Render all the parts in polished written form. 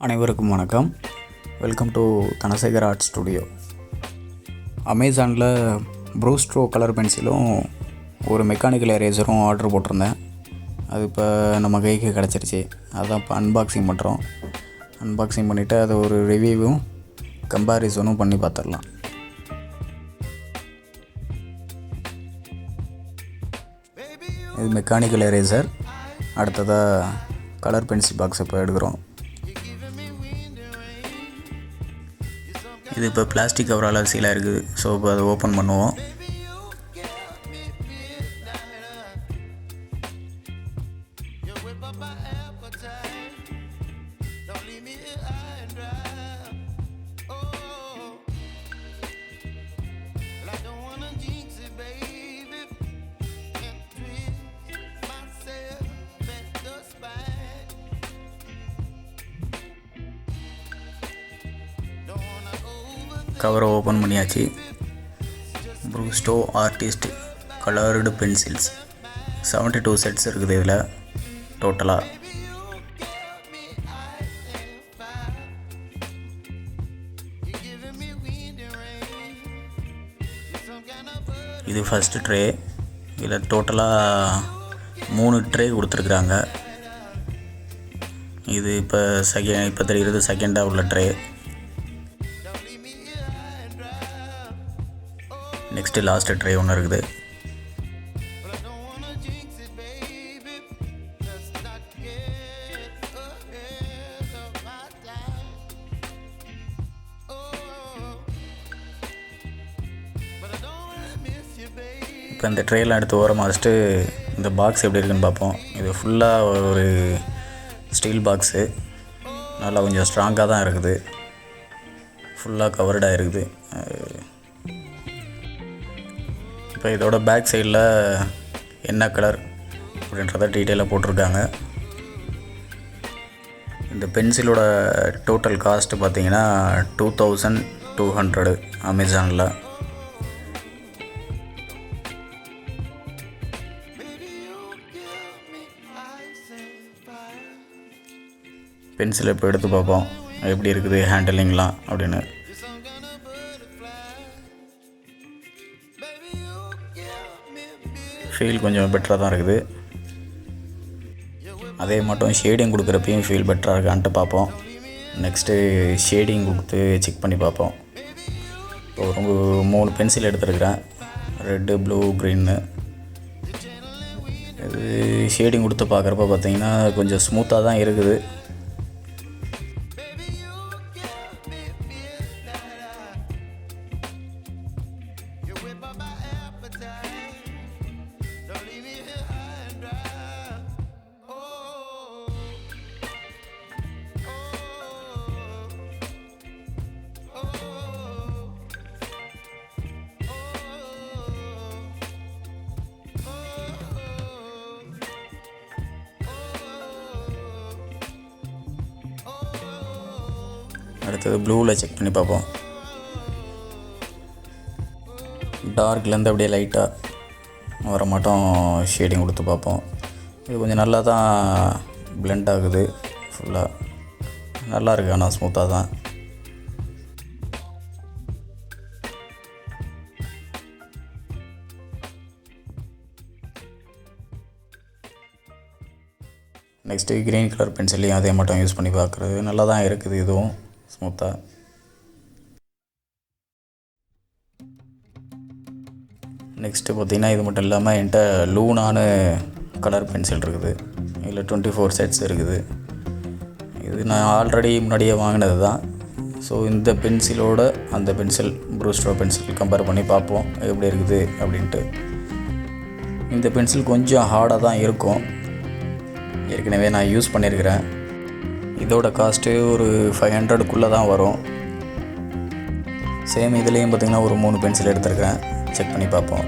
அனைவருக்கும் வணக்கம். Welcome to Dhanasekar art studio. அமேசானில் ப்ரூஸ்ட்ரோ கலர் பென்சிலும் ஒரு மெக்கானிக்கல் எரேசரும் ஆர்டர் போட்டிருந்தேன். அது இப்போ நம்ம கைக்கு கிடச்சிருச்சு. அதான் இப்போ அன்பாக்சிங் பண்ணுறோம். அன்பாக்சிங் பண்ணிவிட்டு அதை ஒரு ரிவ்யூவும் கம்பேரிசனும் பண்ணி பார்த்துடலாம். இது மெக்கானிக்கல் எரேசர். அடுத்ததாக கலர் பென்சில் பாக்ஸ் இப்போ எடுக்கிறோம். இது இப்போ பிளாஸ்டிக் கவரால் சீலாக இருக்குது. ஸோ இப்போ அதை ஓப்பன் பண்ணுவோம். கவரை ஓப்பன் பண்ணியாச்சு. ப்ரூஸ்ட்ரோ ஆர்டிஸ்ட் கலர்டு பென்சில்ஸ் 72 செட்ஸ் இருக்குது இதில் டோட்டலாக. இது ஃபஸ்ட்டு ட்ரே. இதில் டோட்டலாக 3 ட்ரே கொடுத்துருக்குறாங்க. இது இப்போ தெரிகிறது செகண்டாக உள்ள ட்ரே. நெக்ஸ்ட்டு லாஸ்ட்டு ட்ரே ஒன்று இருக்குது. இப்போ இந்த ட்ரேலாம் எடுத்து ஓரமாக வச்சுட்டு இந்த பாக்ஸ் எப்படி இருக்குன்னு பார்ப்போம். இது ஃபுல்லாக ஒரு ஸ்டீல் பாக்ஸு. நல்லா கொஞ்சம் ஸ்ட்ராங்காக தான் இருக்குது. ஃபுல்லாக கவர்டாக இருக்குது. இப்போ இதோட பேக் சைடில் என்ன கலர் அப்படின்றத டீட்டெயிலாக போட்டிருக்காங்க. இந்த பென்சிலோட டோட்டல் காஸ்ட்டு பார்த்தீங்கன்னா 2200 அமேசானில். பென்சிலை இப்போ எடுத்து பார்ப்போம் எப்படி இருக்குது ஹேண்டிலிங்லாம் அப்படின்னு. ஃபீல் கொஞ்சம் பெட்டராக தான் இருக்குது. அதே மட்டும் ஷேடிங் கொடுக்குறப்பையும் ஃபீல் பெட்டராக இருக்கான்ட்டு பார்ப்போம். நெக்ஸ்ட்டு ஷேடிங் கொடுத்து செக் பண்ணி பார்ப்போம். இப்போ ஒரு 3 பென்சில் எடுத்துருக்குறேன். ரெட்டு, ப்ளூ, க்ரீன்னு. இது ஷேடிங் கொடுத்து பார்க்குறப்ப பார்த்திங்கன்னா கொஞ்சம் ஸ்மூத்தாக தான் இருக்குது. அடுத்தது ப்ளூவில் செக் பண்ணி பார்ப்போம். டார்க்லேருந்து அப்படியே லைட்டாக வர மாட்டோம் ஷேடிங் கொடுத்து பார்ப்போம். இது கொஞ்சம் நல்லா தான் பிளெண்ட் ஆகுது. ஃபுல்லாக நல்லா இருக்குது. ஆனால் ஸ்மூத்தாக தான். நெக்ஸ்ட்டு க்ரீன் கலர் பென்சிலையும் அதே மட்டும் யூஸ் பண்ணி பார்க்குறது நல்லா தான் இருக்குது. இதுவும் ஸ்மூத்தாக. நெக்ஸ்ட்டு பார்த்திங்கன்னா இது மட்டும் இல்லாமல் என்கிட்ட லூனான கலர் பென்சில் இருக்குது. இதில் 24 செட்ஸ் இருக்குது. இது நான் ஆல்ரெடி முன்னாடியே வாங்கினது தான். ஸோ இந்த பென்சிலோட அந்த பென்சில் ப்ரூஸ்ட்ரோ பென்சில் கம்பேர் பண்ணி பார்ப்போம் எப்படி இருக்குது அப்படின்ட்டு. இந்த பென்சில் கொஞ்சம் ஹார்டாக தான் இருக்கும். ஏற்கனவே நான் யூஸ் பண்ணியிருக்கிறேன். இதோட காஸ்ட்டு ஒரு 500க்குள்ளே தான் வரும். சேம் இதுலேயும் பார்த்திங்கன்னா ஒரு 3 பென்சில் எடுத்துருக்கிறேன். செக் பண்ணி பார்ப்போம்.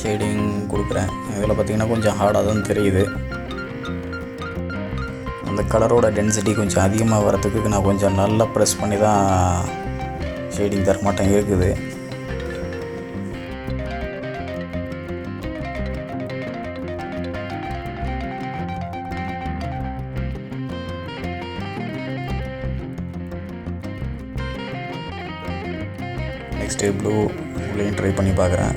ஷேடிங் கொடுக்குறேன். இதில் பார்த்திங்கன்னா கொஞ்சம் ஹார்டாக தான் தெரியுது. அந்த கலரோட டென்சிட்டி கொஞ்சம் அதிகமாக வரத்துக்கு நான் கொஞ்சம் நல்லா ப்ரெஸ் பண்ணி தான் ஷேடிங் தர மாட்டேன் இருக்குது. நெக்ஸ்ட்டு ப்ளூ உள்ளேயும் ட்ரை பண்ணி பார்க்குறேன்.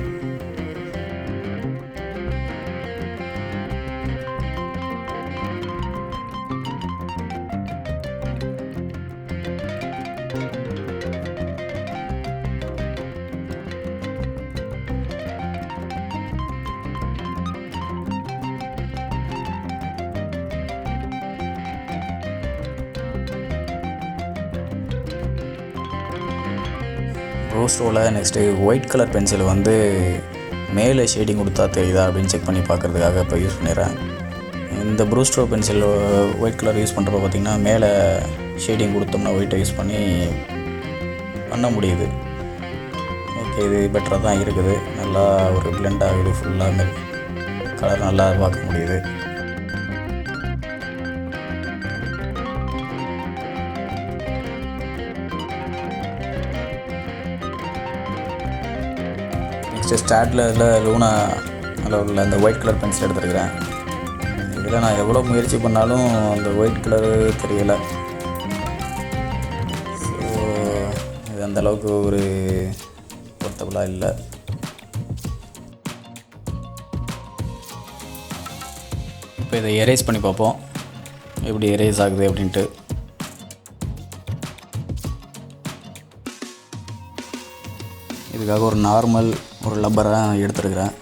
ப்ரூஸ்ட்ரோவில் நெக்ஸ்ட்டு ஒயிட் கலர் பென்சில் வந்து மேலே ஷேடிங் கொடுத்தா தெரியுதா அப்படின்னு செக் பண்ணி பார்க்குறதுக்காக இப்போ யூஸ் பண்ணிடுறேன். இந்த ப்ரூஸ்ட்ரோ பென்சில் ஒயிட் கலர் யூஸ் பண்ணுறப்ப பார்த்திங்கன்னா மேலே ஷேடிங் கொடுத்தோம்னா ஒயிட்டை யூஸ் பண்ண முடியுது. ஓகே, இது பெட்டராக தான் இருக்குது. நல்லா ஒரு பிளெண்ட் ஆகுது, ஃபுல்லாக கலர் நல்லா பார்க்க முடியுது. நெக்ஸ்ட்டு ஸ்டாட்லரில் லூனா உள்ள அந்த ஒயிட் கலர் பென்சில் எடுத்துருக்கிறேன். இதில் நான் எவ்வளோ முயற்சி பண்ணாலும் அந்த ஒயிட் கலரு தெரியலை. ஸோ இது அந்தளவுக்கு ஒரு பொருத்தபுளாக இல்லை. இப்போ இதை எரேஸ் பண்ணி பார்ப்போம், எப்படி எரேஸ் ஆகுது அப்படின்ட்டு. இதுக்காக ஒரு நார்மல் ஒரு லப்பரை எடுத்துருக்கிறேன்.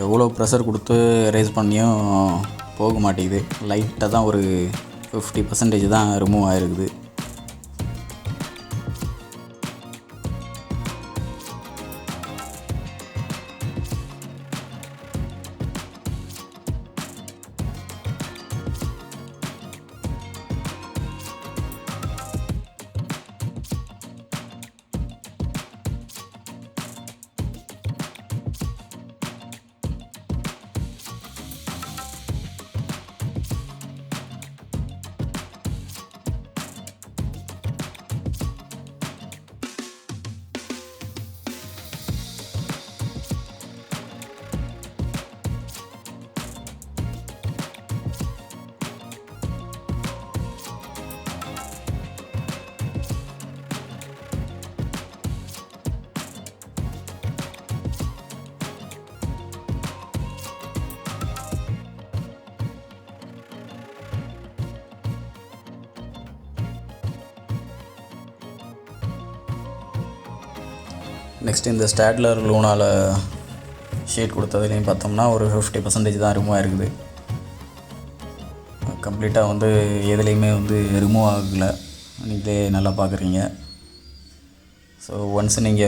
எவ்வளோ ப்ரெஷர் கொடுத்து எரேஸ் பண்ணியும் போக மாட்டேங்குது. லைட்டாக தான் ஒரு 50% தான் ரிமூவ் ஆகிருக்குது. நெக்ஸ்ட் இந்த ஸ்டாட்லர் லூனால் ஷேட் கொடுத்ததுலேயும் பார்த்தோம்னா ஒரு 50% தான் ரிமூவ் ஆகிருக்குது. கம்ப்ளீட்டாக வந்து எதுலேயுமே வந்து ரிமூவ் ஆகலை. நீங்களே நல்லா பார்க்குறீங்க. ஸோ ஒன்ஸ் நீங்கள்